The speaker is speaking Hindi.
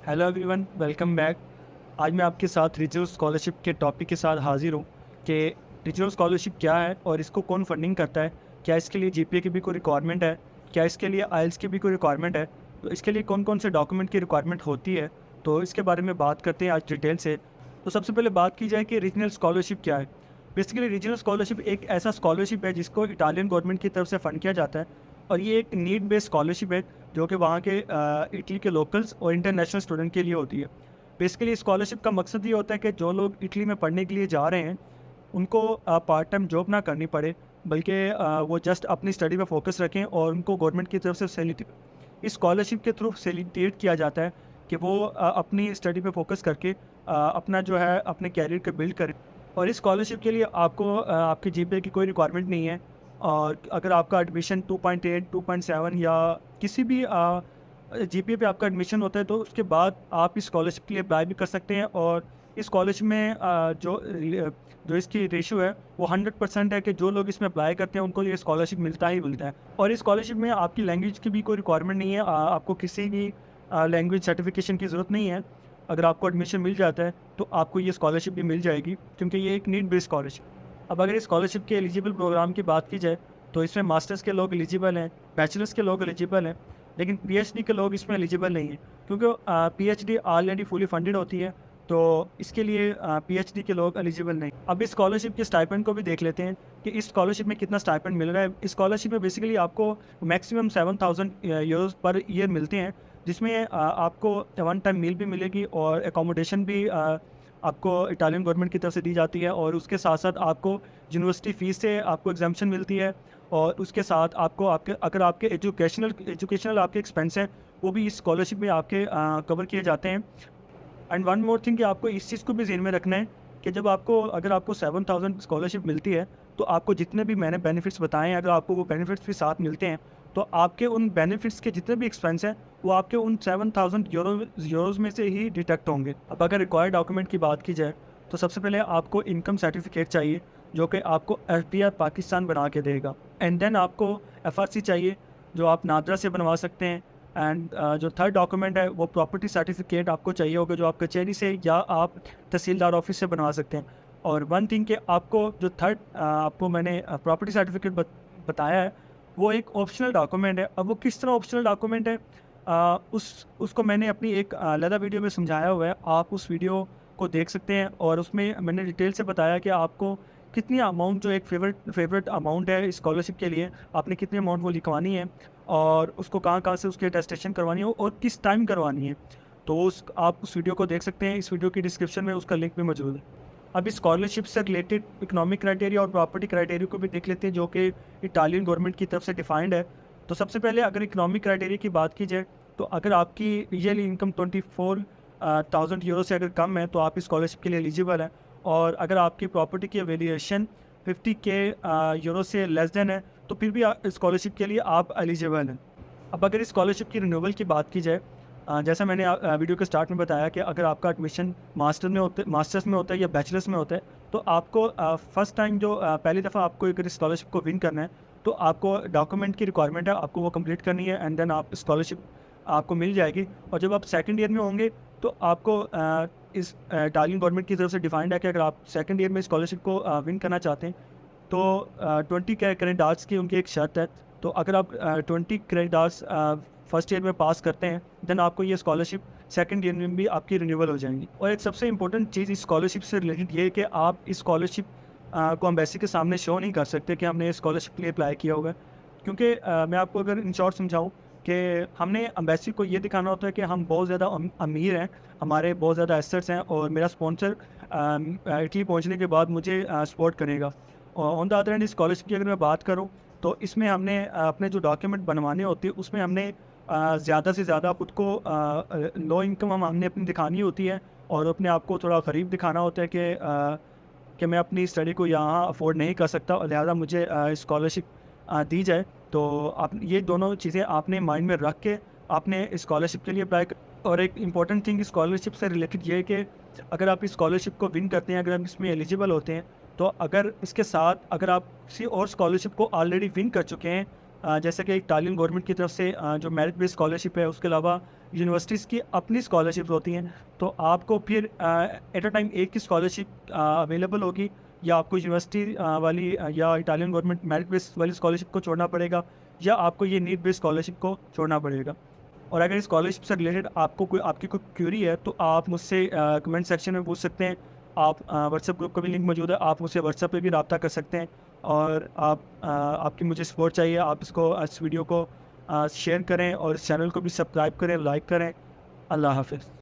Hello everyone, welcome back. आज मैं आपके साथ रीजनल स्कॉलरशिप के टॉपिक के साथ हाजिर हूँ कि रीजनल स्कॉलरशिप क्या है और इसको कौन फंडिंग करता है। क्या इसके लिए जीपीए की भी कोई रिक्वायरमेंट है? क्या इसके लिए आइल्स की भी कोई रिक्वायरमेंट है? तो इसके लिए कौन कौन से डॉक्यूमेंट की रिक्वायरमेंट होती है, तो इसके बारे में बात करते हैं आज डिटेल से। तो सबसे पहले बात की जाए कि रीजनल स्कॉलरशिप क्या है। बेसिकली रीजनल स्कॉलरशिप एक ऐसा स्कॉलरशिप है जिसको इटालियन गवर्नमेंट की तरफ से फ़ंड किया जाता है, और ये एक नीड बेस्ड स्कॉलरशिप है जो कि वहाँ के इटली के लोकल्स और इंटरनेशनल स्टूडेंट के लिए होती है। बेसिकली स्कॉलरशिप का मकसद ये होता है कि जो लोग इटली में पढ़ने के लिए जा रहे हैं उनको पार्ट टाइम जॉब ना करनी पड़े, बल्कि वो जस्ट अपनी स्टडी पे फोकस रखें और उनको गवर्नमेंट की तरफ से इस स्कॉलरशिप के थ्रू फैसिलिटेट किया जाता है कि वो अपनी स्टडी पे फोकस करके अपना जो है अपने कैरियर को बिल्ड करें। और इस स्कॉलरशिप के लिए आपको आपकी जीपीए की कोई रिक्वायरमेंट नहीं है। और अगर आपका एडमिशन 2.8 2.7 या किसी भी जीपीए पे आपका एडमिशन होता है तो उसके बाद आप इस स्कॉलरशिप के लिए अप्लाई भी कर सकते हैं। और इस स्कॉलरशिप में जो इसकी रेशियो है वो 100% है कि जो लोग इसमें अप्लाई करते हैं उनको ये स्कॉलरशिप मिलता ही मिलता है। और इस स्कॉलरशिप में आपकी लैंग्वेज की भी कोई रिक्वायरमेंट नहीं है। आपको किसी भी लैंग्वेज सर्टिफिकेशन की ज़रूरत नहीं है। अगर आपको एडमिशन मिल जाता है तो आपको ये स्कॉलरशिप भी मिल जाएगी, क्योंकि ये एक नीड बेस्ड स्कॉलरशिप। अब अगर इस स्कॉलरशिप के एलिजिबल प्रोग्राम की बात की जाए तो इसमें मास्टर्स के लोग एलिजिबल हैं, बैचलर्स के लोग एलिजिबल हैं, लेकिन पीएचडी के लोग इसमें एलिजिबल नहीं हैं, क्योंकि पीएचडी ऑलरेडी फुली फंडेड होती है। तो इसके लिए पीएचडी के लोग एलिजिबल नहीं। अब इस स्कॉलरशिप के स्टाइपेंड को भी देख लेते हैं कि इस स्कॉलरशिप में कितना स्टाइपेंड मिल रहा है। इस स्कॉलरशिप में बेसिकली आपको मैक्सिमम 7,000 यूरोज पर ईयर मिलते हैं, जिसमें आपको वन टाइम मील भी मिलेगी और एकोमोडेशन भी आपको इटालियन गवर्नमेंट की तरफ से दी जाती है। और उसके साथ साथ आपको यूनिवर्सिटी फ़ीस से आपको एग्जामेशन मिलती है। और उसके साथ आपको अगर आपके एजुकेशनल आपके एक्सपेंस हैं वो भी इस स्कॉलरशिप में आपके कवर किए जाते हैं। एंड वन मोर थिंग कि आपको इस चीज़ को भी ज़हन में रखना है कि जब आपको अगर आपको 7,000 स्कॉलरशिप मिलती है तो आपको जितने भी मैंने बेनिफिट्स बताए हैं, अगर आपको वो बेनिफिट्स भी साथ मिलते हैं तो आपके उन बेनिफिट्स के जितने भी एक्सपेंस हैं वो आपके उन 7,000 यूरोज़ में से ही डिडक्ट होंगे। अब अगर रिक्वायर्ड डॉक्यूमेंट की बात की जाए तो सबसे पहले आपको इनकम सर्टिफिकेट चाहिए, जो कि आपको एफडीआर पाकिस्तान बना के देगा। एंड देन आपको एफआरसी चाहिए, जो आप नादरा से बनवा सकते हैं। एंड जो थर्ड डॉक्यूमेंट है वो प्रॉपर्टी सर्टिफिकेट आपको चाहिए होगा, जो आप कचहरी से या आप तहसीलदार ऑफिस से बनवा सकते हैं। और वन थिंग कि आपको जो थर्ड आपको मैंने प्रॉपर्टी सर्टिफिकेट बताया है वो एक ऑप्शनल डॉक्यूमेंट है। अब वो किस तरह ऑप्शनल डॉक्यूमेंट है उसको मैंने अपनी एक अलग वीडियो में समझाया हुआ है, आप उस वीडियो को देख सकते हैं। और उसमें मैंने डिटेल से बताया कि आपको कितनी अमाउंट, जो एक फेवरेट अमाउंट है स्कॉलरशिप के लिए, आपने कितनी अमाउंट वो लिखवानी है और उसको कहाँ-कहाँ से उसकी अटेस्टेशन करवानी है और किस टाइम करवानी है। तो आप उस वीडियो को देख सकते हैं, इस वीडियो की डिस्क्रिप्शन में उसका लिंक भी मौजूद है। अब इस स्कॉलरशिप से रिलेटेड इकोनॉमिक क्राइटेरिया और प्रॉपर्टी क्राइटेरिया को भी देख लेते हैं, जो कि इटालियन गवर्नमेंट की तरफ से डिफाइंड है। तो सबसे पहले अगर इकोनॉमिक क्राइटेरिया की बात की जाए तो अगर आपकी ईयरली इनकम 24,000 यूरो से अगर कम है तो आप इस स्कॉलरशिप के लिए एलिजिबल हैं। और अगर आपकी प्रॉपर्टी की वैल्यूएशन 50K यूरो से लेस देन है तो फिर भी स्कॉलरशिप के लिए आप एलिजिबल हैं। अब अगर इस स्कॉलरशिप की रिन्यूअल की बात की जाए, जैसा मैंने वीडियो के स्टार्ट में बताया कि अगर आपका एडमिशन मास्टर्स में होता है या बैचलर्स में होता है तो आपको फर्स्ट टाइम जो पहली दफ़ा आपको अगर स्कॉलरशिप को विन करना है तो आपको डॉक्यूमेंट की रिक्वायरमेंट है, आपको वो कंप्लीट करनी है। एंड देन आप स्कॉलरशिप आपको मिल जाएगी। और जब आप सेकंड ईयर में होंगे तो आपको इस इटालियन गवर्नमेंट की तरफ से डिफाइंड है कि अगर आप सेकंड ईयर में स्कॉलरशिप को विन करना चाहते हैं तो 20 क्रेडिट आवर्स की उनकी एक शर्त है। तो अगर आप 20 क्रेडिट आवर्स फर्स्ट ईयर में पास करते हैं देन आपको ये स्कॉलरशिप सेकंड ईयर में भी आपकी रिन्यूअल हो जाएंगी। और एक सबसे इंपॉर्टेंट चीज़ इस स्कॉलरशिप से रिलेटेड ये है कि आप इस स्कॉलरशिप को एम्बेसी के सामने शो नहीं कर सकते कि हमने स्कॉलरशिप के लिए अप्लाई किया होगा, क्योंकि मैं आपको अगर इन शॉर्ट समझाऊँ कि हमने एम्बेसी को ये दिखाना होता है कि हम बहुत ज़्यादा अमीर हैं, हमारे बहुत ज़्यादा एसेट्स हैं और मेरा स्पॉन्सर इटली पहुंचने के बाद मुझे सपोर्ट करेगा। और on the other hand scholarship की अगर मैं बात करूं तो इसमें हमने अपने जो डॉक्यूमेंट बनवाने होते हैं उसमें हमने ज़्यादा से ज़्यादा खुद को लो इनकम हमने अपनी दिखानी होती है और अपने आप को थोड़ा गरीब दिखाना होता है कि मैं अपनी स्टडी को यहाँ अफोर्ड नहीं कर सकता और लिहाजा मुझे स्कॉलरशिप दी जाए। तो आप ये दोनों चीज़ें आपने माइंड में रख के आपने स्कॉलरशिप के लिए अप्लाई कर। और एक इम्पॉर्टेंट थिंग स्कॉलरशिप से रिलेटेड ये है कि अगर आप इस स्कॉलरशिप को विन करते हैं, अगर आप इसमें एलिजिबल होते हैं, तो अगर इसके साथ अगर आप किसी और स्कॉलरशिप को ऑलरेडी विन कर चुके हैं जैसे कि इटालियन गवर्नमेंट की तरफ से जो मेरिट बेस्ड स्कॉलरशिप है, उसके अलावा यूनिवर्सिटीज़ की अपनी स्कॉलरशिप होती हैं। तो आपको फिर एट अ टाइम एक ही स्कॉलरशिप अवेलेबल होगी, या आपको यूनिवर्सिटी वाली या इटालियन गवर्नमेंट मेरिट बेस्ड वाली स्कॉलरशिप को छोड़ना पड़ेगा, या आपको ये नीड बेस्ड स्कॉलरशिप को छोड़ना पड़ेगा। और अगर स्कॉलरशिप से रिलेटेड आपको कोई आपकी कोई क्यूरी है, तो आप मुझसे कमेंट सेक्शन में पूछ सकते हैं। आप व्हाट्सएप ग्रुप का भी लिंक मौजूद है, आप मुझसे व्हाट्सएप पे भी रब्ता कर सकते हैं। और आपकी मुझे सपोर्ट चाहिए, आप इस वीडियो को शेयर करें और इस चैनल को भी सब्सक्राइब करें, लाइक करें। अल्लाह हाफ़िज़।